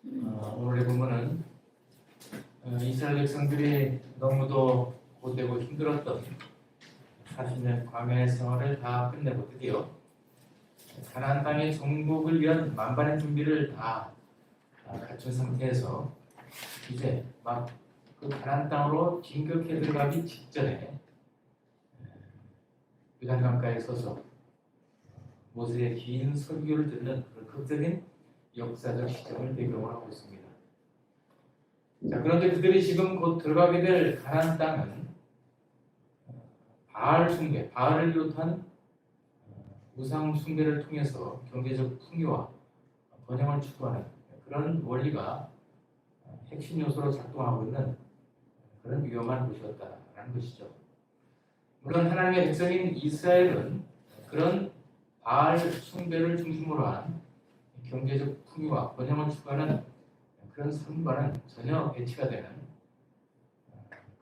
오늘의 본문은 이스라엘 백성들이 너무도 고되고 힘들었던 40년 광야의 생활을 다 끝내고 드디어 가나안 땅의 정복을 위한 만반의 준비를 다 갖춘 상태에서 이제 막 그 가나안 땅으로 진격해 들어가기 직전에 요단강가에 서서 모세의 긴 설교를 듣는 그런 극적인 역사적 시점을 배경으로 하고 있습니다. 자, 그런데 그들이 지금 곧 들어가게 될 가나안 땅은 바알 숭배, 바알을 비롯한 우상 숭배를 통해서 경제적 풍요와 번영을 추구하는 그런 원리가 핵심 요소로 작동하고 있는 그런 위험한 곳이었다라는 것이죠. 물론 하나님의 백성인 이스라엘은 그런 바알 숭배를 중심으로 한 경제적 풍요와 번영을 추구하는 그런 삶과는 전혀 배치가 되는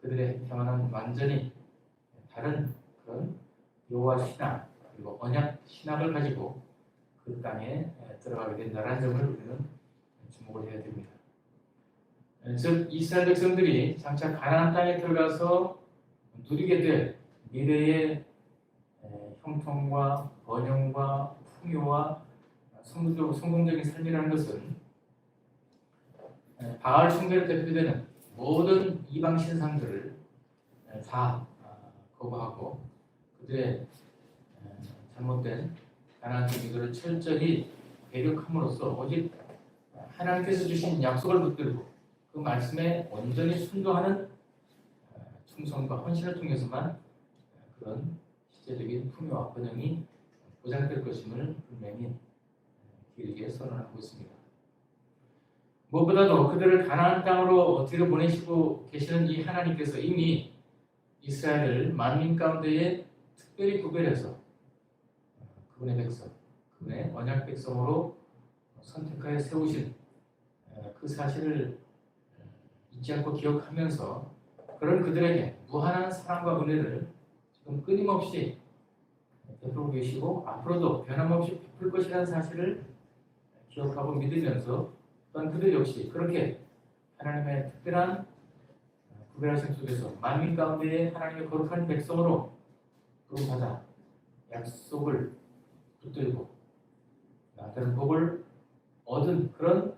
그들의 태어난 완전히 다른 그런 여호와 신앙 그리고 언약 신학을 가지고 그 땅에 들어가게 된다는 점을 우리는 주목을 해야 됩니다. 즉 이스라엘 백성들이 장차 가나안 땅에 들어가서 누리게 될 미래의 형통과 번영과 풍요와 성공적인 삶이라는 것은 바알 숭배를 대표되는 모든 이방 신상들을 다 거부하고 그들의 잘못된 가나안적 이들을 철저히 배격함으로써 오직 하나님께서 주신 약속을 붙들고 그 말씀에 온전히 순종하는 충성과 헌신을 통해서만 그런 실제적인 풍요와 번영이 보장될 것임을 분명히 길게 선언하고 있습니다. 무엇보다도 그들을 가나안 땅으로 들여보내시고 계시는 이 하나님께서 이미 이스라엘을 만민 가운데에 특별히 구별해서 그분의 백성, 그분의 언약 백성으로 선택하여 세우신 그 사실을 잊지 않고 기억하면서 그런 그들에게 무한한 사랑과 은혜를 지금 끊임없이 베풀고 계시고 앞으로도 변함없이 베풀 것이라는 사실을 기억하고 믿으면서 또한 그들 역시 그렇게 하나님의 특별한 구별하심 속에서 만민 가운데에 하나님의 거룩한 백성으로 부름받아 약속을 붙들고 다른 복을 얻은 그런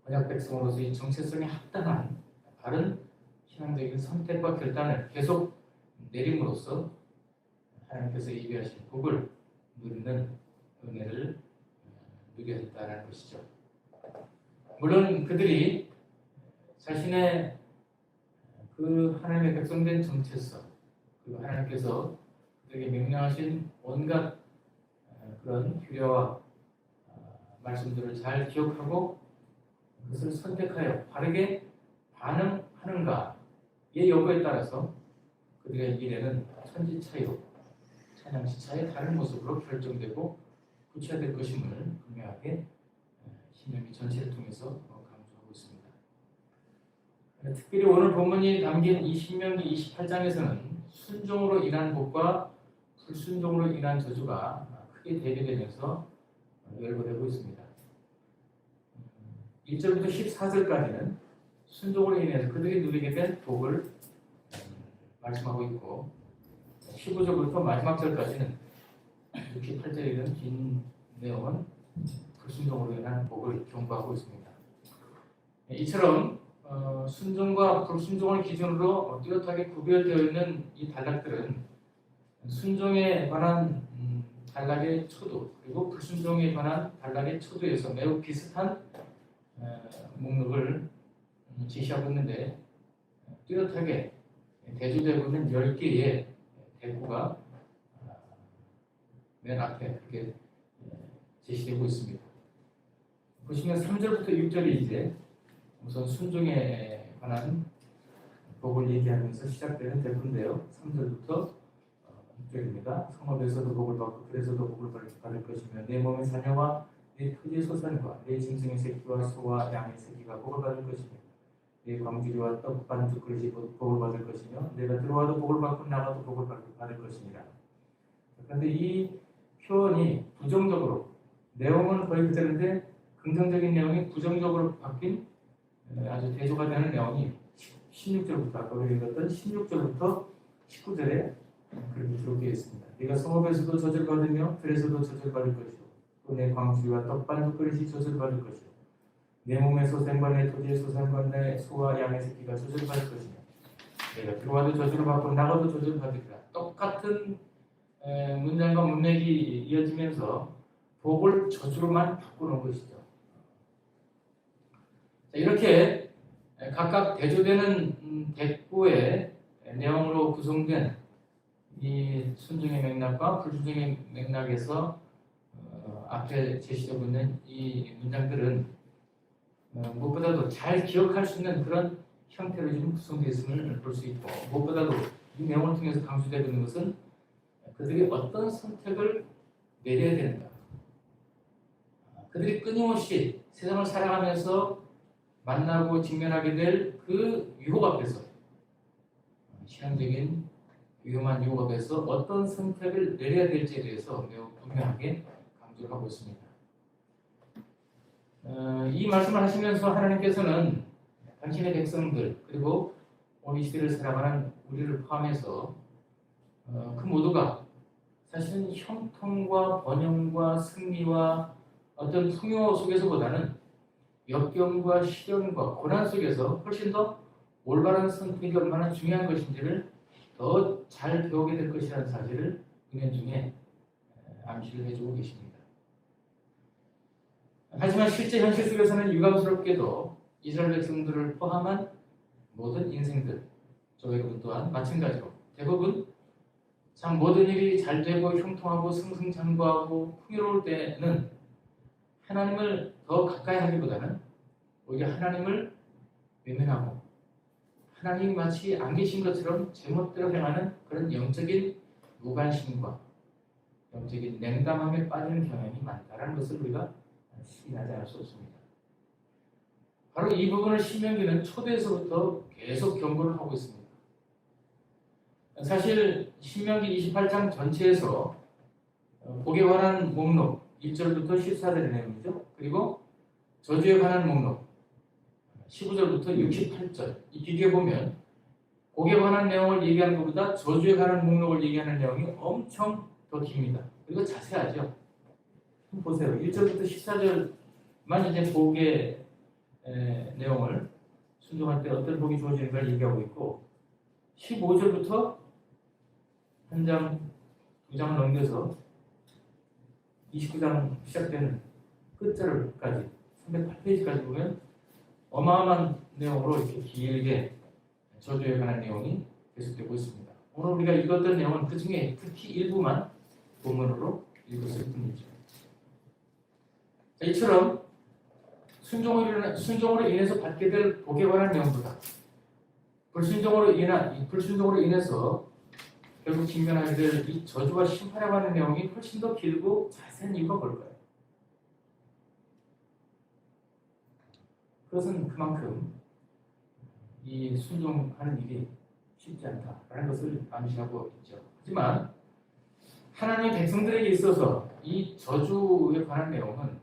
언약 백성으로서의 정체성에 합당한 바른 신앙적인 선택과 결단을 계속 내림으로써 하나님께서 예비하신 복을 누리는 은혜를 누리게 됐다는 것이죠. 물론 그들이 자신의 그 하나님의 백성된 정체성 그리고 하나님께서 그들에게 명령하신 온갖 그런 규례와 말씀들을 잘 기억하고 그것을 선택하여 바르게 반응하는가의 여부에 따라서 그들의 미래는 천지차이로 찬양시차의 다른 모습으로 결정되고 구체화될 것임을 분명하게 신명기 전체를 통해서 강조하고 있습니다. 특별히 오늘 본문이 담긴 이 신명기 28장에서는 순종으로 인한 복과 불순종으로 인한 저주가 크게 대비되면서 열거되고 있습니다. 1절부터 14절까지는 순종으로 인해서 그들이 누리게 된 복을 말씀하고 있고 15절부터 마지막 절까지는 68절에 이른 긴 내용은 불순종으로 인한 복을 경고하고 있습니다. 이처럼 순종과 불순종을 기준으로 뚜렷하게 구별되어 있는 이 단락들은 순종에 관한 단락의 초도 그리고 불순종에 관한 단락의 초도에서 매우 비슷한 목록을 제시하고 있는데 뚜렷하게 대조되고 있는 10개의 대구가 맨 앞에 그렇게 제시되고 있습니다. 보시면 3절부터 6절이 이제 우선 순종에 관한 복을 얘기하면서 시작되는 대구인데요. 3절부터 6절입니다. 성읍에서도 복을 받고 그래서도 복을 받을 것이며 내 몸의 자녀와 내 토지의 소산과 내 짐승의 새끼와 소와 양의 새끼가 복을 받을 것이며 내 광주리와 떡 반죽 그릇이 복을 받을 것이며 내가 들어와도 복을 받고 나가도 복을 받을 것이니라. 그런데 이 표현이 부정적으로 내용은 거의 그대로인데 긍정적인 내용이 부정적으로 바뀐 아주 대조가 되는 내용이 16절부터 아까 우리가 읽었던 16절부터 19절에 그렇게 기록되어 있습니다. 네가 성읍에서도 저주받으며 들에서도 저주받을 것이고 또 내 광주와 떡반죽 그릇이 저주받을 것이고 내 몸의 소생과 내 토지의 소생과 내 소와 양의 새끼가 저주받을 것이며 내가 들어와도 저주를 받고 나가도 저주를 받으리라. 똑같은 문장과 문맥이 이어지면서 복을 저주로만 바꾸는 것이죠. 자, 이렇게 각각 대조되는 대꾸의 내용으로 구성된 이 순종의 맥락과 불순종의 맥락에서 앞에 제시되고 있는 이 문장들은 무엇보다도 잘 기억할 수 있는 그런 형태로 지금 구성되어 있음을 볼 수 있고, 무엇보다도 이 내용을 통해서 강조되고 있는 것은 그들이 어떤 선택을 내려야 되는가, 그들이 끊임없이 세상을 살아가면서 만나고 직면하게 될 그 유혹 앞에서, 신앙적인 위험한 유혹 앞에서 어떤 선택을 내려야 될지에 대해서 매우 분명하게 강조를 하고 있습니다. 이 말씀을 하시면서 하나님께서는 당신의 백성들 그리고 이 시대를 살아가는 우리를 포함해서 그 모두가 사실은 형통과 번영과 승리와 어떤 풍요 속에서보다는 역경과 시련과 고난 속에서 훨씬 더 올바른 선택이 얼마나 중요한 것인지를 더 잘 배우게 될 것이라는 사실을 은연중에 암시를 해주고 계십니다. 하지만 실제 현실 속에서는 유감스럽게도 이스라엘 백성들을 포함한 모든 인생들, 저 여러분 또한 마찬가지로 대부분 참 모든 일이 잘 되고 형통하고 승승장구하고 풍요로울 때는 하나님을 더 가까이 하기보다는 오히려 하나님을 외면하고 하나님이 마치 안 계신 것처럼 제멋대로 행하는 그런 영적인 무관심과 영적인 냉담함에 빠지는 경향이 많다는 것을 우리가 시인하지 않을 수 없습니다. 바로 이 부분을 신명기는 초대에서부터 계속 경고를 하고 있습니다. 사실 신명기 28장 전체에서 복에 관한 목록 1절부터 14절의 내용이죠. 그리고 저주에 관한 목록 15절부터 68절, 이 비교해 보면 복에 관한 내용을 얘기하는 것보다 저주에 관한 목록을 얘기하는 내용이 엄청 더 깁니다. 그리고 자세하죠. 보세요. 1절부터 14절만 이제 복의 내용을 순종할 때 어떤 복이 주어지는가를 얘기하고 있고, 15절부터 한 장, 두 장을 넘겨서 29장 시작되는 끝절까지 308페이지까지 보면 어마어마한 내용으로 이렇게 길게 저주에 관한 내용이 계속되고 있습니다. 오늘 우리가 읽었던 내용은 그 중에 특히 일부만 본문으로 읽었을 뿐이죠. 자, 이처럼 순종으로 인해서 받게 될 복에 관한 내용보다 불순종으로 인해서 결국 직면하게 될 이 저주와 심판에 관한 내용이 훨씬 더 길고 자세한 이유가 뭘까요? 그것은 그만큼 이 순종하는 일이 쉽지 않다라는 것을 암시하고 있죠. 하지만 하나님의 백성들에게 있어서 이 저주에 관한 내용은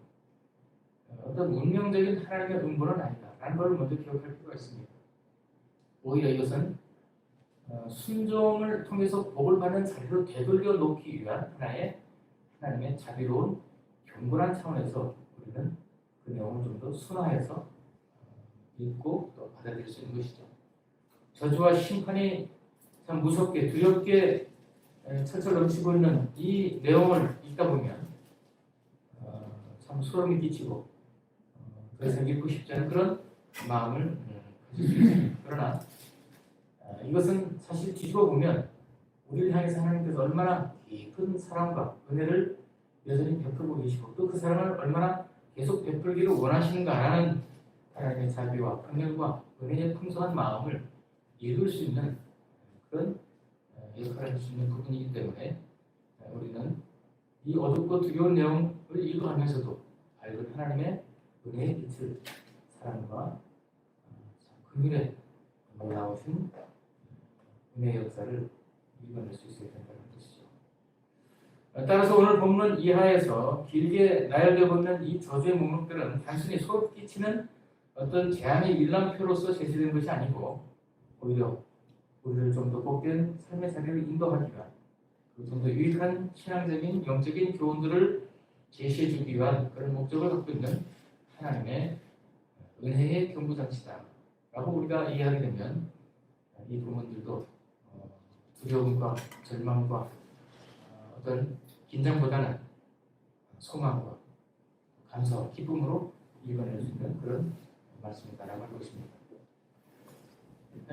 어떤 운명적인 하나님의 음보는 아니다라는 걸 먼저 기억할 필요가 있습니다. 오히려 이것은 순종을 통해서 복을 받는 자리로 되돌려 놓기 위한 하나님의 자비로운 경건한 차원에서 우리는 그 내용을 좀 더 순화해서 읽고 또 받아들일 수 있는 것이죠. 저주와 심판이 참 무섭게 두렵게 철철 넘치고 있는 이 내용을 읽다 보면 참 소름이 끼치고 더 이상 읽고 싶지 않은 그런 마음을 가질 수 있습니다. 그러나 이것은 사실 뒤집어 보면 우리를 향해서 하나님께서 얼마나 깊은 사랑과 은혜를 여전히 베풀고 계시고 또 그 사랑을 얼마나 계속 베풀기를 원하시는가라는 하나님의 자비와 긍휼과 은혜의 풍성한 마음을 읽을 수 있는 그런 역할을 할 수 있는 부분이기 때문에 우리는 이 어둡고 두려운 내용을 읽어가면서도 밝은 하나님의 은혜의 빛을 사랑과 긍휼에 놀라우신 은혜의 역사를 읽어낼 수 있어야 된다는 뜻이죠. 따라서 오늘 본문 이하에서 길게 나열되고 있는 이 저주의 목록들은 단순히 소름 끼치는 어떤 재앙의 일람표로서 제시된 것이 아니고 오히려 우리를 좀 더 복된 삶의 자리를 인도하기가 좀 더 유익한 신앙적인 영적인 교훈들을 제시해 주기 위한 그런 목적을 갖고 있는 하나님의 은혜의 경부장치다 라고 우리가 이해하게 되면 이 부분들도 두려움과 절망과 어떤 긴장보다는 소망과 감사와 기쁨으로 읽어낼 수 있는 그런 말씀이다라고 할 것입니다.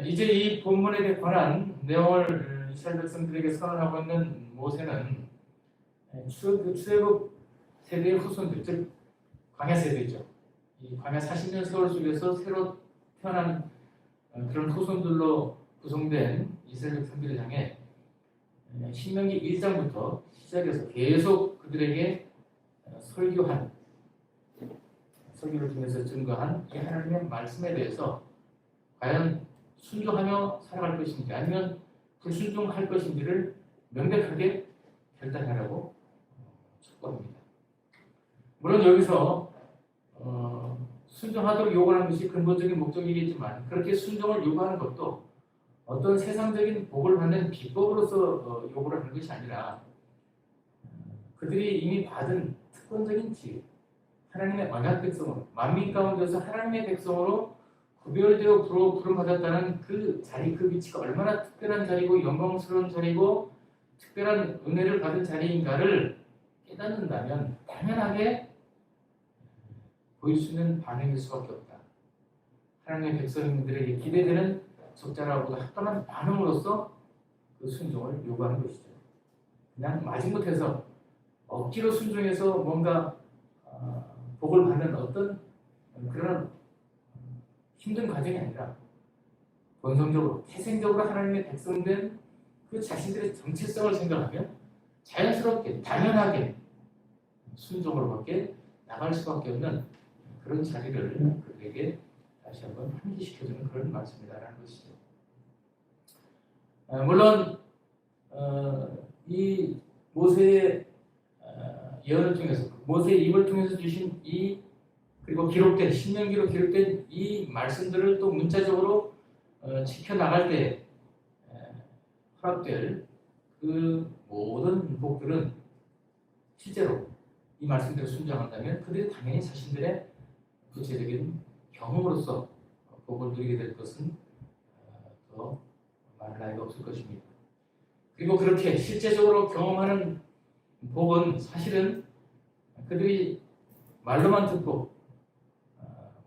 이제 이 본문에 관한 내용을 이스라엘 백성들에게 선언하고 있는 모세는 출애굽 세대의 후손들, 즉 광야 세대죠. 이 광야 40년 세월 속에서 새로 태어난 그런 후손들로 구성된 이스라엘 백성들을 향해 신명기 1장부터 시작해서 계속 그들에게 설교를 통해서 증거한 이 하나님의 말씀에 대해서 과연 순종하며 살아갈 것인지 아니면 불순종할 것인지를 명백하게 결단하라고 촉구합니다. 물론 여기서 순종하도록 요구하는 것이 근본적인 목적이겠지만 그렇게 순종을 요구하는 것도 어떤 세상적인 복을 받는 비법으로서 요구를 하는 것이 아니라 그들이 이미 받은 특권적인 지위, 하나님의 언약 백성으로 만민 가운데서 하나님의 백성으로 구별되어 부름받았다는 그 자리, 그 위치가 얼마나 특별한 자리고 영광스러운 자리고 특별한 은혜를 받은 자리인가를 깨닫는다면 당연하게 보일 수 있는 반응일 수밖에 없다. 하나님의 백성들에게 기대되는 적자라고도 합당한 반응으로서 그 순종을 요구하는 것이죠. 그냥 마지못해서 억지로 순종해서 뭔가 복을 받는 어떤 그런 힘든 과정이 아니라 본성적으로 태생적으로 하나님의 백성된 그 자신들의 정체성을 생각하면 자연스럽게 당연하게 순종으로밖에 나갈 수밖에 없는 그런 자리를 그들에게 다시 한번 환기시켜주는 그런 말씀이다라는 것이죠. 물론 이 모세의 예언을 통해서 모세의 입을 통해서 주신 이 그리고 기록된 신명기로 기록된 이 말씀들을 또 문자적으로 지켜나갈 때 허락될 그 모든 복들은 실제로 이 말씀대로 순종한다면 그들이 당연히 자신들의 구체적인 경험으로서 복을 누리게 될 것은 더 말할 나위가 없을 것입니다. 그리고 그렇게 실제적으로 경험하는 복은 사실은 그들이 말로만 듣고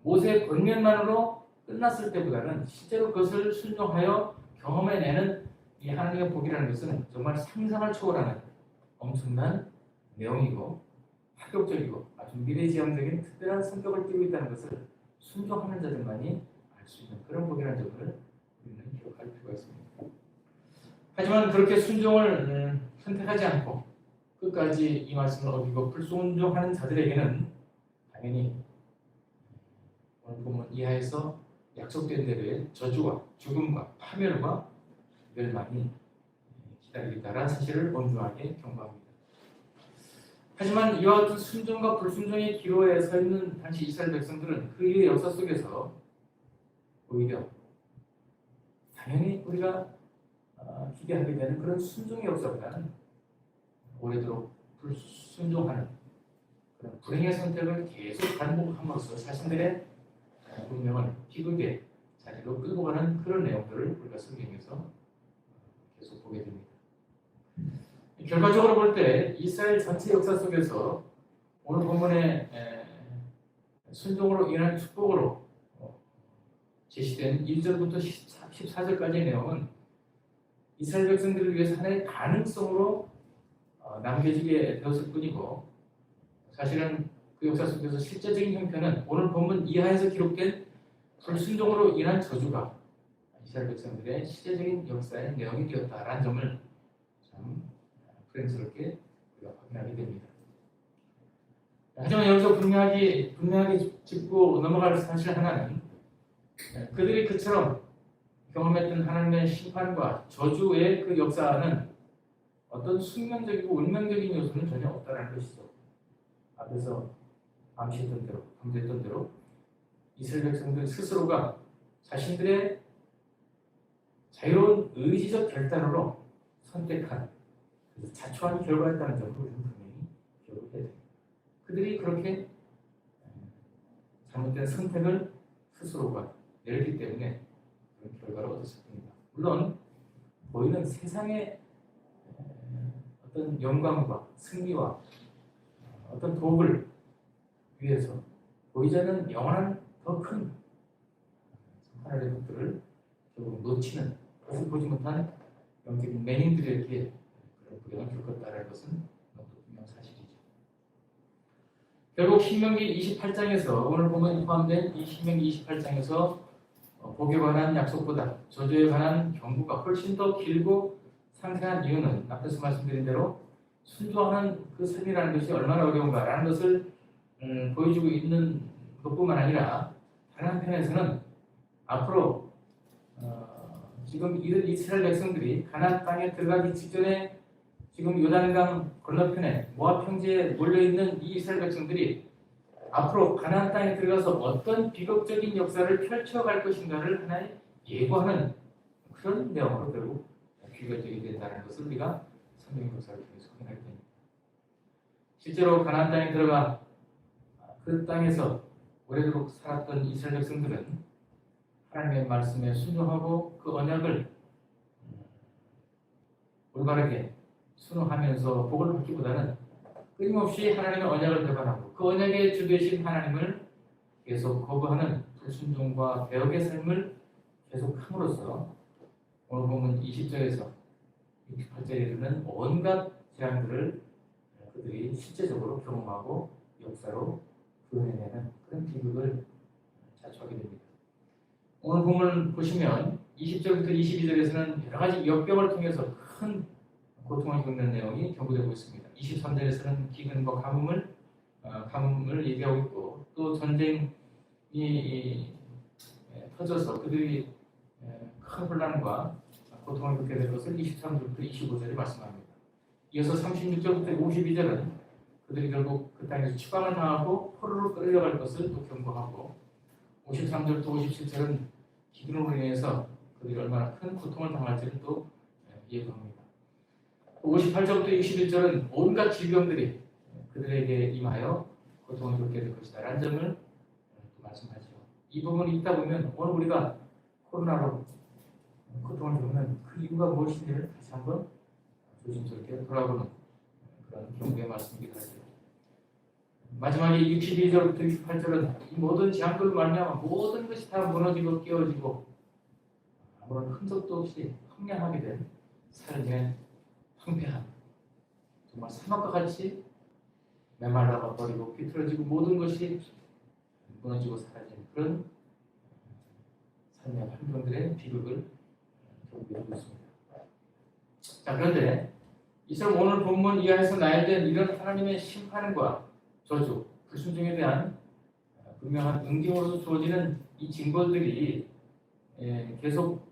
모세의 권면만으로 끝났을 때보다는 실제로 그것을 순종하여 경험해내는 이 하나님의 복이라는 것은 정말 상상을 초월하는 엄청난 내용이고 파격적이고 아주 미래지향적인 특별한 성격을 띠고 있다는 것을 순종하는 자들만이 알 수 있는 그런 복이라는 점을 우리는 기억할 필요가 있습니다. 하지만 그렇게 순종을 선택하지 않고 끝까지 이 말씀을 어기고 불순종하는 자들에게는 당연히 오늘 본문 이하에서 약속된 대로의 저주와 죽음과 파멸과 멸망이 기다리겠다라는 사실을 엄중하게 경고합니다. 하지만 이와 같은 순종과 불순종의 기로에 서 있는 당시 이스라엘 백성들은 그 이후의 역사 속에서 오히려 당연히 우리가 기대하게 되는 그런 순종의 역사보다는 오래도록 불순종하는 그런 불행의 선택을 계속 반복함으로써 자신들의 운명을 비극의 자리로 끌고 가는 그런 내용들을 우리가 성경에서 계속 보게 됩니다. 결과적으로 볼 때 이스라엘 전체 역사 속에서 오늘 본문의 순종으로 인한 축복으로 제시된 1절부터 14절까지의 내용은 이스라엘 백성들을 위해서 하나의 가능성으로 남겨지게 되었을 뿐이고 사실은 그 역사 속에서 실제적인 형편은 오늘 본문 이하에서 기록된 불순종으로 인한 저주가 이스라엘 백성들의 실제적인 역사의 내용이 되었다라는 점을 참 불행스럽게 우리가 확인하게 됩니다. 하지만 여기서 분명하게 짚고 넘어갈 사실 하나는 그들이 그처럼 경험했던 하나님의 심판과 저주의 그 역사는 어떤 숙명적이고 운명적인 요소는 전혀 없다는 것이죠. 앞에서 암시했던 대로, 경고했던 대로 이스라엘 백성들 스스로가 자신들의 자유로운 의지적 결단으로 선택한 자초한 결과였다는 점을 우리는 분명히 기억을 해야 됩니다. 그들이 그렇게 잘못된 선택을 스스로가 내렸기 때문에 그런 결과를 얻었을 겁니다. 물론 보이는 세상의 어떤 영광과 승리와 어떤 도움을 위해서 보이지 않는 영원한 더 큰 하나님의 것들을 결국 놓치는, 그것을 보지 못한 영적인 맹인들에게 그런 불행을 겪었다는 것은 너무 분명 사실이죠. 결국 신명기 28장에서 오늘 보면 포함된 이 신명기 28장에서 복에 관한 약속보다 저주에 관한 경고가 훨씬 더 길고 상세한 이유는 앞에서 말씀드린 대로 순종하는 그 삶이라는 것이 얼마나 어려운가라는 것을 보여주고 있는 것뿐만 아니라 다른 한편에서는 앞으로 지금 이스라엘 백성들이 가나안 땅에 들어가기 직전에 지금 요단강 건너편에 모압 평지에 몰려있는 이 이스라엘 백성들이 앞으로 가나안 땅에 들어가서 어떤 비극적인 역사를 펼쳐갈 것인가를 하나의 예고하는 그런 내용으로 결국 귀결되게 된다는 것을 우리가 성경의 역사를 통해서 확인하게 됩니다. 실제로 가나안 땅에 들어가 그 땅에서 오래도록 살았던 이스라엘 백성들은 하나님의 말씀에 순종하고 그 언약을 올바르게 순응하면서 복을 받기보다는 끊임없이 하나님의 언약을 배반하고 그 언약의 주 되신 하나님을 계속 거부하는 불순종과 배역의 삶을 계속함으로써 오늘 보면 20절에서 68절에 이르는 온갖 재앙들을 그들이 실제적으로 경험하고 역사로 구현해내는 그런 비극을 자초하게 됩니다. 오늘 본문을 보시면 20절부터 22절에서는 여러 가지 역병을 통해서 큰 고통을 겪는 내용이 경고되고 있습니다. 23절에서는 기근과 가뭄을 얘기하고 있고 또 전쟁이 터져서 그들이 큰 혼란과 고통을 겪게 될 것을 23절부터 25절에 말씀합니다. 이어서 36절부터 52절은 그들이 결국 그 땅에서 추방을 당하고 포로로 끌려갈 것을 또 경고하고 53절부터 57절은 기근으로 인해서 그들이 얼마나 큰 고통을 당할지를 또 예고합니다. 58절부터 61절은 온갖 질병들이 그들에게 임하여 고통을 겪게 될 것이다 라는 점을 또 말씀하죠. 이 부분이 있다 보면 오늘 우리가 코로나로 고통을 겪는 그 이유가 무엇인지를 다시 한번 조심스럽게 돌아보는 그런 경고의 말씀이기도 하죠. 마지막에 62절부터 68절은 이 모든 재앙들로 말미암아 모든 것이 다 무너지고 깨어지고 아무런 흔적도 없이 황량하게 된 삶의 황폐함, 정말 사막과 같이 메말라 버리고 비틀어지고 모든 것이 무너지고 사라진 그런 삶의 환경들의 비극을 경고하고 있습니다. 자, 그런데 이처럼 오늘 본문 이하에서 나열된 이런 하나님의 심판과 저주, 불순종에 대한 분명한 응징으로 주어지는 이 징벌들이 계속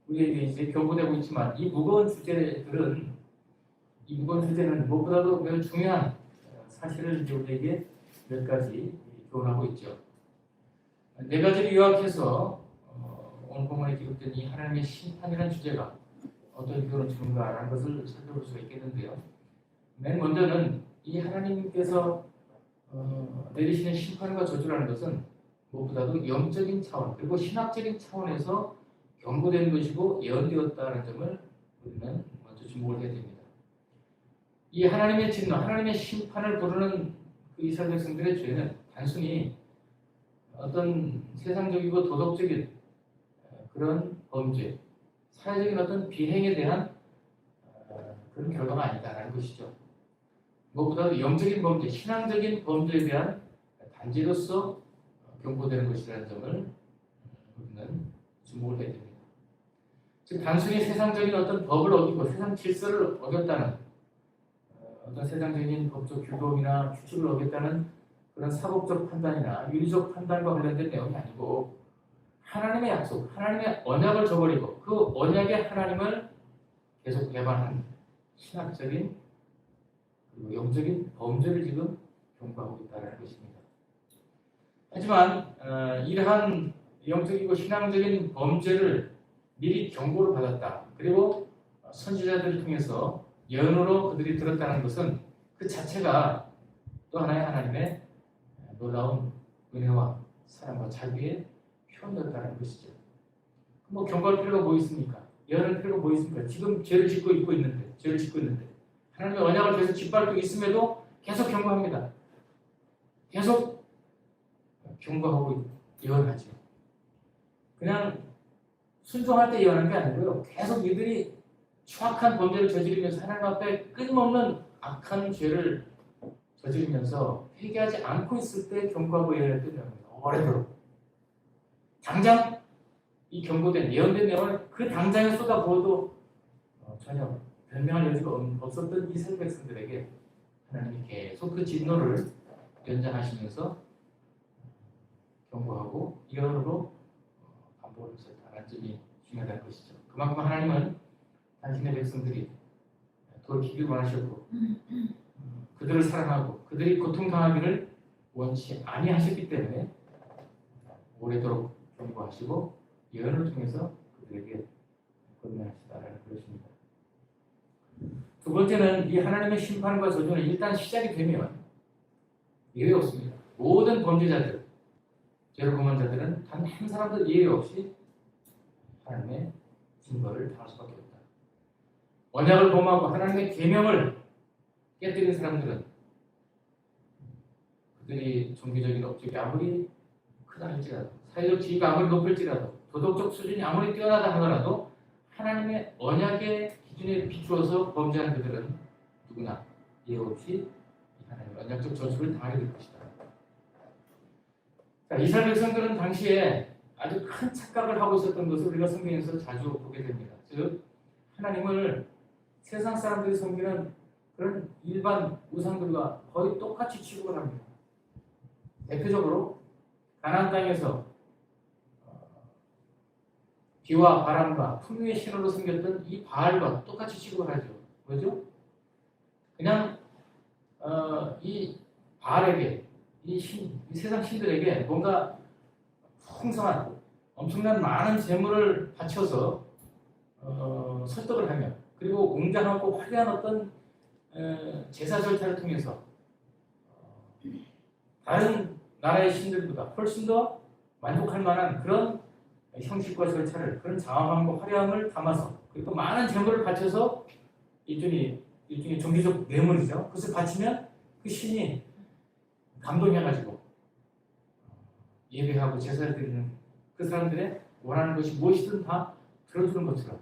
우리에게 이제 경고되고 있지만 이 무거운 주제는 무엇보다도 매우 중요한 사실을 이제 우리에게 몇 가지 교훈하고 있죠. 네 가지를 요약해서 오늘 본문에 기록된 이 하나님의 심판이라는 주제가 어떤 교훈을 주는가라는 것을 살펴볼 수가 있겠는데요. 맨 먼저는 이 하나님께서 내리시는 심판과 저주라는 것은 무엇보다도 영적인 차원 그리고 신학적인 차원에서 경고된 것이고 예언되었다는 점을 우리는 먼저 주목을 해야 됩니다. 이 하나님의 진노, 하나님의 심판을 부르는 그 이스라엘 백성들의 죄는 단순히 어떤 세상적이고 도덕적인 그런 범죄, 사회적인 어떤 비행에 대한 그런 결과가 아니다라는 것이죠. 무엇보다도 영적인 범죄, 신앙적인 범죄에 대한 단죄로서 경고되는 것이라는 점을 우리는 주목을 해야 됩니다. 즉 단순히 세상적인 어떤 법을 어기고 세상 질서를 어겼다는 어떤 세상적인 법적 규범이나 규칙을 어겼다는 그런 사법적 판단이나 윤리적 판단과 관련된 내용이 아니고 하나님의 약속, 하나님의 언약을 저버리고 그 언약의 하나님을 계속 배반하는 신학적인 그리고 영적인 범죄를 지금 경고하고 있다는 것입니다. 하지만 이러한 영적이고 신앙적인 범죄를 미리 경고를 받았다. 그리고 선지자들을 통해서 예언으로 그들이 들었다는 것은 그 자체가 또 하나의 하나님의 놀라운 은혜와 사랑과 자비의 표현이었다는 것이죠. 뭐 경고할 필요가 뭐 있습니까? 예언할 필요가 뭐 있습니까? 지금 죄를 짓고 있는데 하나님의 언약을 계속 짓밟고 있음에도 계속 경고합니다. 계속 경고하고 예언하죠. 그냥 순종할 때 예언하는 게 아니고요. 계속 이들이 추악한 범죄를 저지르면서 하나님 앞에 끊임없는 악한 죄를 저지르면서 회개하지 않고 있을 때 경고하고 예언했던 내용입니다. 오래도록. 당장 이 경고된 예언된 내용을 그 당장에 쏟아부어도 전혀 변명할 여지가 없었던 이스라엘 백성들에게 하나님이 계속 그 진노를 연장하시면서 경고하고 예언으로 반복을 했다는 점이 중요하다는 것이죠. 그만큼 하나님은 당신의 백성들이 돌이키길 원하셨고 그들을 사랑하고 그들이 고통당하기를 원치 아니하셨기 때문에 오래도록 경고하시고 예언을 통해서 그들에게 권면하시다라는 것입니다. 두 번째는 이 하나님의 심판과 저주는 일단 시작이 되면 예외 없습니다. 모든 범죄자들, 죄를 범한 자들은 단 한 사람도 예외 없이 하나님의 징벌을 당할 수밖에 없다. 언약을 범하고 하나님의 계명을 깨뜨린 사람들은 그들이 종교적인 업적이 아무리 크다 할지라도 사회적 지위가 아무리 높을지라도 도덕적 수준이 아무리 뛰어나다 하더라도 하나님의 언약의 기준에 비추어서 범죄하는 그들은 누구나 예외 없이 하나님의 언약적 저주를 당하게 될 것이다. 자, 이스라엘 백성들은 당시에 아주 큰 착각을 하고 있었던 것을 우리가 성경에서 자주 보게 됩니다. 즉 하나님을 세상 사람들이 섬기는 그런 일반 우상들과 거의 똑같이 취급을 합니다. 대표적으로 가나안 땅에서 비와 바람과 풍요의 신호로 섬겼던 이 바알과 똑같이 취급을 하죠. 뭐죠? 그냥 이 바알에게 이 세상 신들에게 뭔가 풍성한 엄청난 많은 재물을 바쳐서 설득을 하며 그리고 웅장하고 화려한 어떤 제사 절차를 통해서 다른 나라의 신들보다 훨씬 더 만족할 만한 그런 형식과 절차를 그런 장엄함과 화려함을 담아서 그리고 많은 재물을 바쳐서 일종의 종교적 뇌물이죠. 그것을 바치면 그 신이 감동해가지고 예배하고 제사를 드리는 그 사람들의 원하는 것이 무엇이든 다 들어주는 것처럼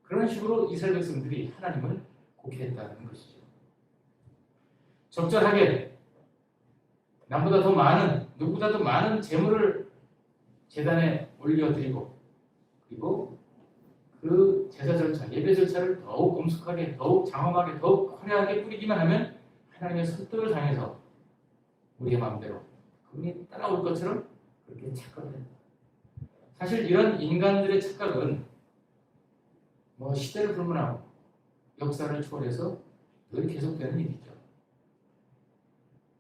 그런 식으로 이스라엘 백성들이 하나님을 곡해했다는 것이죠. 적절하게 남보다 더 많은 누구보다 더 많은 재물을 제단에 올려드리고 그리고 그 제사 절차, 예배 절차를 더욱 엄숙하게, 더욱 장엄하게, 더욱 화려하게 뿌리기만 하면 하나님의 설득을 당해서 우리의 마음대로 그분이 따라올 것처럼 그렇게 착각을 합니다. 사실 이런 인간들의 착각은 뭐 시대를 불문하고 역사를 초월해서 늘 계속되는 일이죠.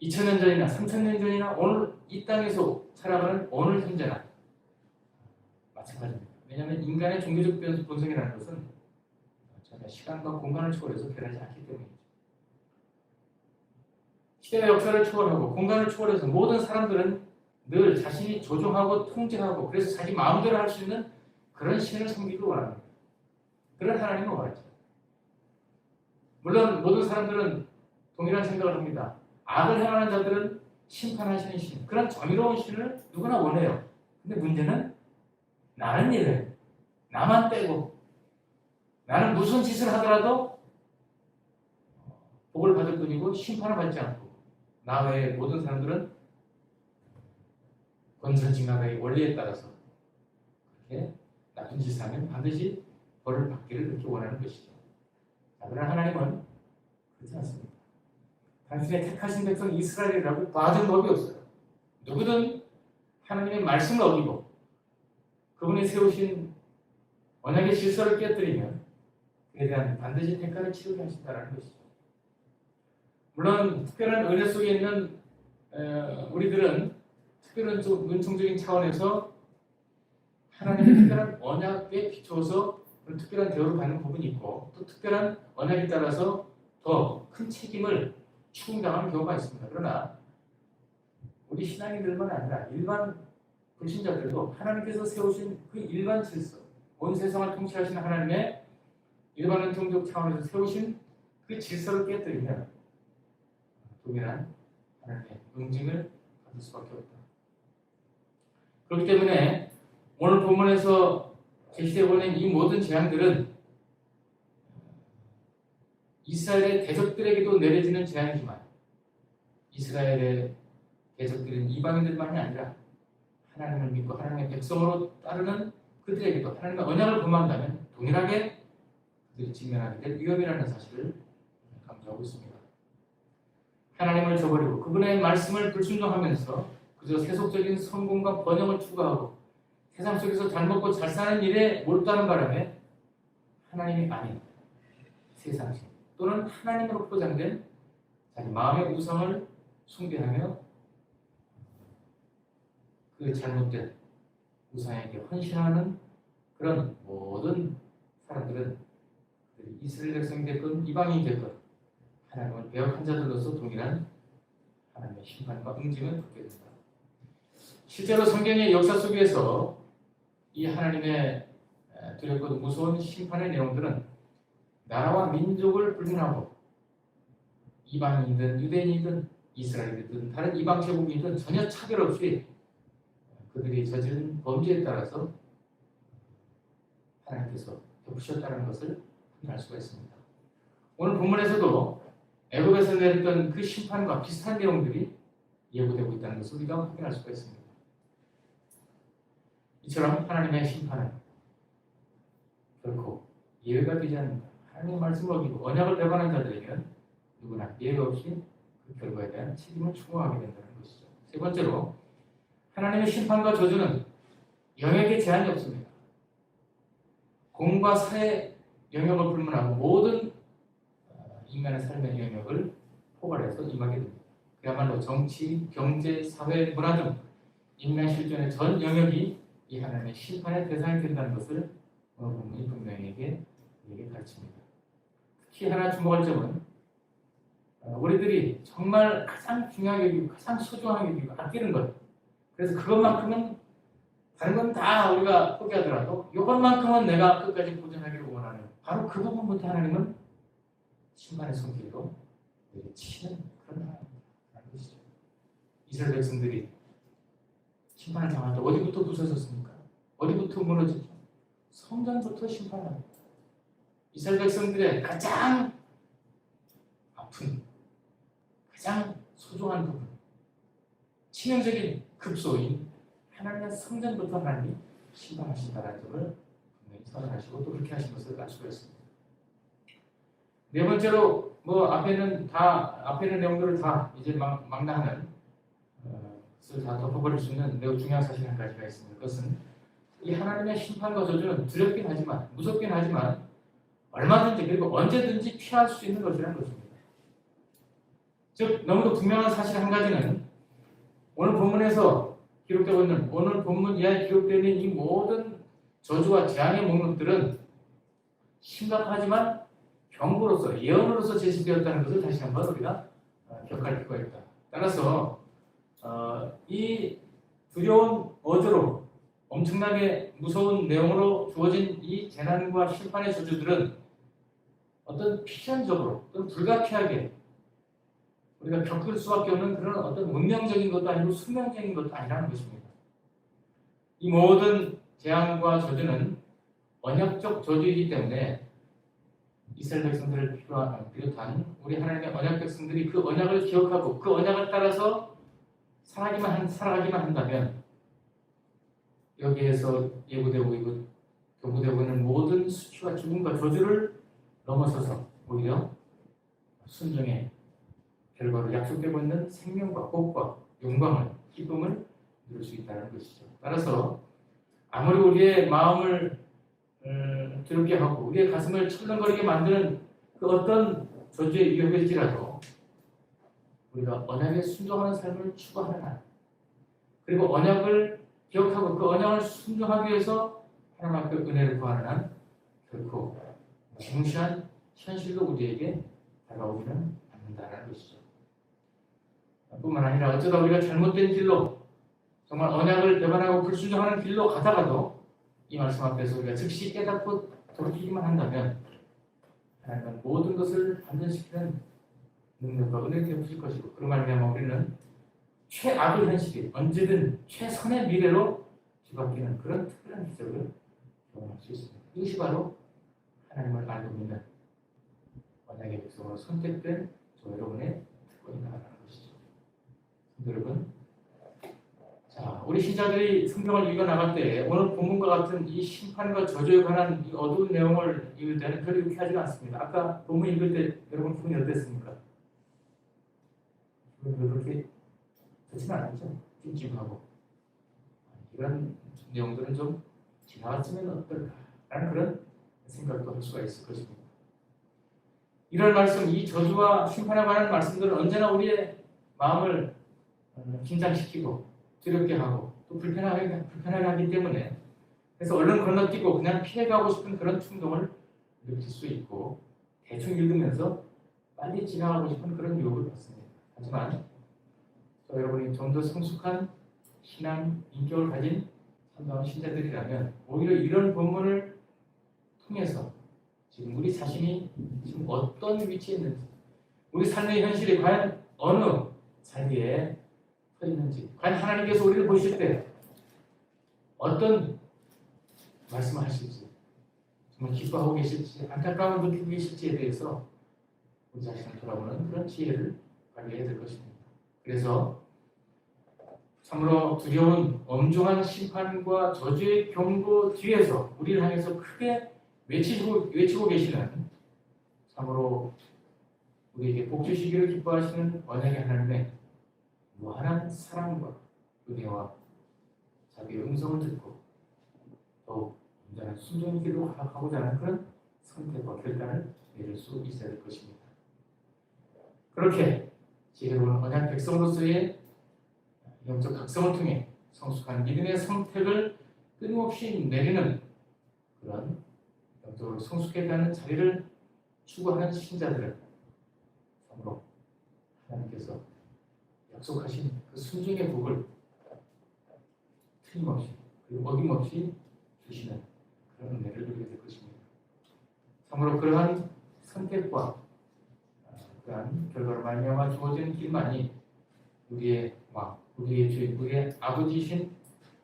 2000년 전이나 3000년 전이나 오늘 이 땅에서 살아가는 오늘 현재나 마찬가지입니다. 왜냐하면 인간의 종교적 본성이라는 것은 전혀 시간과 공간을 초월해서 변하지 않기 때문이죠. 시대와 역사를 초월하고 공간을 초월해서 모든 사람들은 늘 자신이 조종하고 통제하고 그래서 자기 마음대로 할 수 있는 그런 신을 섬기길 원합니다. 그런 하나님을 원하죠. 물론 모든 사람들은 동일한 생각을 합니다. 악을 행하는 자들은 심판하시는 신, 그런 정의로운 신을 누구나 원해요. 근데 문제는 나는 이래. 나만 빼고 나는 무슨 짓을 하더라도 복을 받을 뿐이고 심판을 받지 않고 나 외의 모든 사람들은 권선징악의 원리에 따라서 그렇게 나쁜 짓을 하면 반드시 벌을 받기를 그렇게 원하는 것이죠. 그러나 하나님은 그렇지 않습니다. 당신의 택하신 백성 이스라엘이라고 봐준 법이 없어요. 누구든 하나님의 말씀을 어기고 그분이 세우신 언약의 질서를 깨뜨리면 대한 반드시 대가를 치르게 하신다는 것이죠. 물론 특별한 은혜 속에 있는 우리들은 특별한 좀 은총적인 차원에서 하나님의 특별한 언약에 비추어서 그런 특별한 대우를 받는 부분이 있고 또 특별한 언약에 따라서 더 큰 책임을 추궁당하는 경우가 있습니다. 그러나 우리 신앙인들만 아니라 일반 불신자들도 하나님께서 세우신 그 일반 질서, 온 세상을 통치하시는 하나님의 일반 은총적 차원에서 세우신 그 질서를 깨뜨리면 동일한 하나님의 응징을 받을 수밖에 없다. 그렇기 때문에 오늘 본문에서 제시되어버린 이 모든 재앙들은 이스라엘의 대적들에게도 내려지는 재앙이지만 이스라엘의 대적들은 이방인들만이 아니라 하나님을 믿고 하나님의 백성으로 따르는 그들에게도 하나님의 언약을 범한다면 동일하게 그들이 직면하게 될 위험이라는 사실을 강조하고 있습니다. 하나님을 저버리고 그분의 말씀을 불순종하면서 그저 세속적인 성공과 번영을 추구하고 세상 속에서 잘 먹고 잘 사는 일에 몰두하는 바람에 하나님이 아닌 세상식 또는 하나님으로 포장된 자기 마음의 우상을 숭배하며 그 잘못된 우상에게 헌신하는 그런 모든 사람들은 이스라엘 백성이 됐건 이방인이 됐건 하나님을 배역한 자들로서 동일한 하나님의 심판과 응징을 받게 된다. 실제로 성경의 역사 속에서 이 하나님의 두렵고 무서운 심판의 내용들은 나라와 민족을 불문하고 이방인이든 유대인이든 이스라엘이든 다른 이방 제국이든 전혀 차별 없이 그들이 저지른 범죄에 따라서 하나님께서 덮으셨다는 것을 확인할 수가 있습니다. 오늘 본문에서도 애굽에서 내렸던 그 심판과 비슷한 내용들이 예고되고 있다는 것을 우리가 확인할 수가 있습니다. 이처럼 하나님의 심판은 결코 예외가 되지 않는다. 하나님의 말씀을 어기고 언약을 배반한 자들에게는 누구나 예외 없이 그 결과에 대한 책임을 추구하게 된다는 것이죠. 세 번째로 하나님의 심판과 저주는 영역에 제한이 없습니다. 공과 사의 영역을 불문하고 모든 인간의 삶의 영역을 포괄해서 임하게 됩니다. 그야말로 정치, 경제, 사회, 문화 등 인간 실존의 전 영역이 이 하나님의 심판의 대상이 된다는 것을 오늘 본문이 분명히 우리에게 가르칩니다. 특히 하나 주목할 점은 우리들이 정말 가장 중요하게 여기고 가장 소중하게 여기고 아끼는 것, 그래서 그것만큼은 다른 건 다 우리가 포기하더라도 이것만큼은 내가 끝까지 보존하기를 원하는 바로 그 부분부터 하나님은 심판의 손길로 치는 그런 하나님이라는 것이죠. 이스라엘 백성들이 심판을 당할 때 어디부터 부서졌습니까? 어디부터 무너지죠? 성전부터 심판합니다. 이스라엘 백성들의 가장 아픈, 가장 소중한 부분, 치명적인 급소인 하나님의 성전부터 하나님이 심판하신다는 점을 분명히 선언하시고 또 그렇게 하신 것을 알 수가 있습니다. 네 번째로 앞에는 내용들을 다 이제 망라하는 것을 다 덮어버릴 수 있는 매우 중요한 사실 한 가지가 있습니다. 그것은 이 하나님의 심판과 저주는 두렵긴 하지만 무섭긴 하지만 얼마든지 그리고 언제든지 피할 수 있는 것이라는 것입니다. 즉 너무도 분명한 사실 한 가지는 오늘 본문에서 기록되고 있는 오늘 본문 이하에 기록되어 있는 이 모든 저주와 재앙의 목록들은 심각하지만 경고로서 예언으로서 제시되었다는 것을 다시 한번 우리가 기억할 필요가 있다. 따라서 이 두려운 어조로 엄청나게 무서운 내용으로 주어진 이 재난과 심판의 저주들은 어떤 필연적으로 또는 불가피하게 우리가 겪을 수밖에 없는 그런 어떤 운명적인 것도 아니고 숙명적인 것도 아니라는 것입니다. 이 모든 재앙과 저주는 언약적 저주이기 때문에 이스라엘 백성들을 비롯한 우리 하나님의 언약 백성들이 그 언약을 기억하고 그 언약을 따라서 살아가기만 한다면 여기에서 예고되고 있고 경고되고 있는 모든 수치와 죽음과 저주를 넘어서서 오히려 순종의 결과로 약속되고 있는 생명과 복과 영광을 기쁨을 누릴 수 있다는 것이죠. 따라서 아무리 우리의 마음을 두렵게 하고 우리의 가슴을 철렁거리게 만드는 그 어떤 저주의 위협일지라도 우리가 언약에 순종하는 삶을 추구하는 한, 그리고 언약을 기억하고 그 언약을 순종하기 위해서 하나님 앞에 은혜를 구하는 한 결코 무시무시한 현실도 우리에게 다가오지는 않는다는 것이죠. 뿐만 아니라 어쩌다 우리가 잘못된 길로, 정말 언약을 배반하고 불순종하는 길로 가다가도 이 말씀 앞에서 우리가 즉시 깨닫고 돌이키기만 한다면 하나님은 모든 것을 반전시키는 능력과 은혜를 베푸실 것이고, 그런 말미암아 우리는 최악의 현실이 언제든 최선의 미래로 뒤바뀌는 그런 특별한 기적을 경험할 수 있습니다. 이것이 바로 하나님을 알고 믿는 언약의 백성으로 선택된 저 여러분의 특권이다라는 것이죠. 여러분, 자, 우리 신자들이 성경을 읽어 나갈 때 오늘 본문과 같은 이 심판과 저주에 관한 이 어두운 내용을 읽을 때는 별로 유쾌하지 않습니다. 아까 본문 읽을 때 여러분 기분이 어땠습니까? 그렇게 좋지는 않았죠. 찜찜하고 이런 내용들은 좀 지나갔으면 어떨까라는 그런 생각도 할 수가 있을 것입니다. 이런 말씀, 이 저주와 심판에 관한 말씀들은 언제나 우리의 마음을 긴장시키고 두렵게 하고 또 불편하게 하기 때문에, 그래서 얼른 건너뛰고 그냥 피해가고 싶은 그런 충동을 느낄 수 있고, 대충 읽으면서 빨리 지나가고 싶은 그런 유혹을 받습니다. 하지만 여러분이 좀 더 성숙한 신앙 인격을 가진 참다운 신자들이라면 오히려 이런 본문을 통해서 지금 우리 자신이 지금 어떤 위치에 있는지, 우리 삶의 현실이 과연 어느 자리에 서 있는지, 과연 하나님께서 우리를 보실 때 어떤 말씀을 하실지, 정말 기뻐하고 계실지 안타까움을 느끼고 계실지에 대해서 우리 자신을 돌아보는 그런 지혜를 발휘해야 될 것입니다. 그래서 참으로 두려운 엄중한 심판과 저주의 경고 뒤에서 우리를 향해서 크게 외치고 계시는, 참으로 우리에게 복 주시기를 기뻐하시는 언약의 하나님의 무한한 사랑과 은혜와 자기의 음성을 듣고 더욱 온전한 순종의 길로 가고자 하는 그런 선택과 결단을 내릴 수 있어야 될 것입니다. 그렇게 지혜로운 언약 백성으로서의 영적 각성을 통해 성숙한 믿음의 선택을 끊임없이 내리는 그런 영적으로 성숙해가는 자리를 추구하는 신자들은 참으로 하나님께서 약속하신 그 순종의 복을 틀림없이 그리고 어김없이 주시는 그런 은혜를 누리게 될 것입니다. 참으로 그러한 선택과 그러한 결과로 말미암아 주어진 길만이 우리의 왕, 우리의 주인, 우리의 아버지이신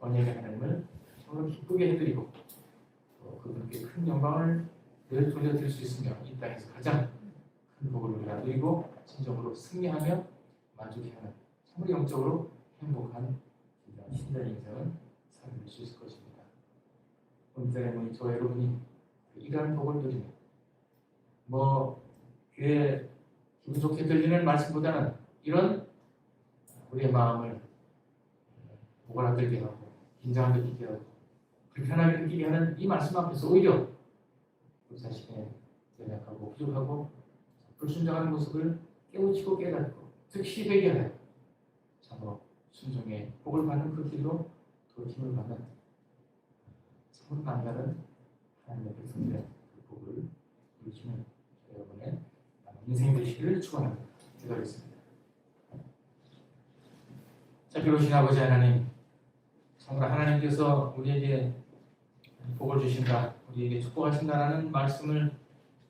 언약의 하나님을 참으로 기쁘게 해드리고 또 그분께 큰 영광을 늘 돌려드릴 수 있으며 이 땅에서 가장 큰 복을 우리가 누리고 진정으로 승리하며 만족해하는 참으로 영적으로 행복한 신자의 인생을 살아낼 수 있을 것입니다. 오늘 저와 여러분이 이러한 복을 누리며 귀에 기분 좋게 들리는 말씀보다는 이런 우리의 마음을 오그라들게 하고 긴장을 느끼게 하고 불편하게 느끼게 하는 이 말씀 앞에서 오히려 우리 자신의 연약하고 부족하고 불순종하는 모습을 깨우치고 깨닫고 즉시 회개하여 참으로 순종의 복을 받는 그 길로 돌이킴을 받는 참으로 남다른 하나님의 백성들의 그 복을 누리시는 여러분의 인생이 되시기를 축원합니다. 기도하겠습니다. 자, 비로신 아버지 하나님, 참으로 하나님께서 우리에게 복을 주신다, 우리에게 축복하신다라는 말씀을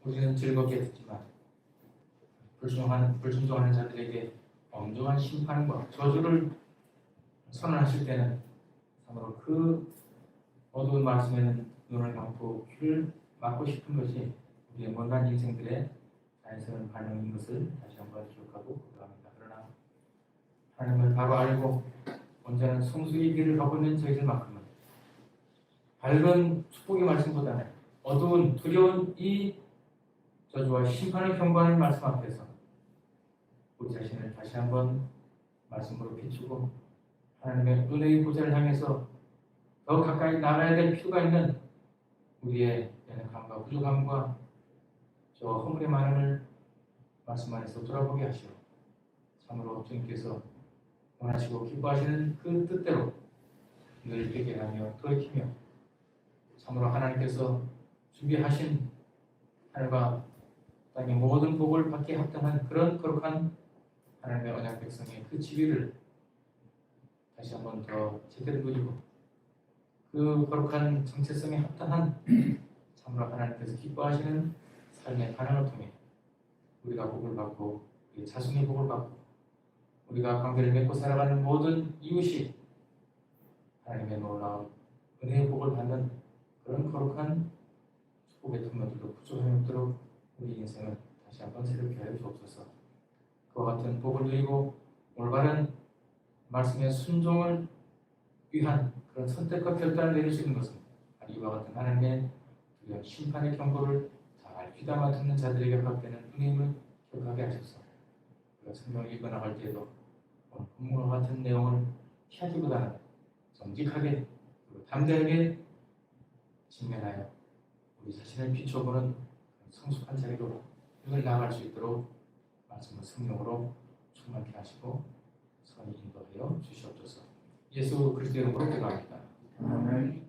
우리는 즐겁게 듣지만 불순종하는 자들에게 엄중한 심판과 저주를 선언하실 때는 참으로 그 어두운 말씀에는 눈을 감고 귀를 막고 싶은 것이 우리의 먼 인생들의 자연스러운 반응인 것을 다시 한번 기억하고 고백합니다. 그러나 하나님을 바로 알고 온전한 성수의 길을 가고 있는 저희들만큼은 밝은 축복의 말씀보다는 어두운 두려운 이 저주와 심판을 경고하는 말씀 앞에서 우리 자신을 다시 한번 말씀으로 비추고 하나님의 은혜의 보좌를 향해서 더 가까이 나가야 될 필요가 있는 우리의 연약함과 부족함과 저 허물의 많음을 말씀 안에서 돌아보게 하시오. 참으로 주님께서 원하시고 기뻐하시는 그 뜻대로 늘 되게 하며 돌이키며 참으로 하나님께서 준비하신 하늘과 땅의 모든 복을 받게 합당한 그런 거룩한 하나님의 언약 백성의 그 지위를 다시 한번 더 제대로 누리고 그 거룩한 정체성에 합당한 참으로 하나님께서 기뻐하시는 삶의 반응을 통해 우리가 복을 받고 우리 자손이 복을 받고 우리가 관계를 맺고 살아가는 모든 이웃이 하나님의 놀라운 은혜의 복을 받는 그런 거룩한 축복의 통로들도 부족함이 없도록 우리 인생을 다시 한번 새롭게 하여 주옵소서. 그와 같은 복을 누리고 올바른 말씀의 순종을 위한 그런 선택과 결단을 내릴 수 있는 것은 이와 같은 하나님의 두려운 심판의 경고를 잘 귀담아 듣는 자들에게 허락되는 은혜임을 기억하게 하소서. 우리가 성경을 읽어나갈 때에도 본문과 같은 내용을 피하기보다는 정직하게 그리고 담대하게 직면하여 우리 자신을 비춰보는 성숙한 자리로 늘 나아갈 수 있도록 말씀을 성령으로 충만케 하시고 선히 인도하여 주시옵소서. 예수 그리스도의 이름으로 기도합니다. 아멘.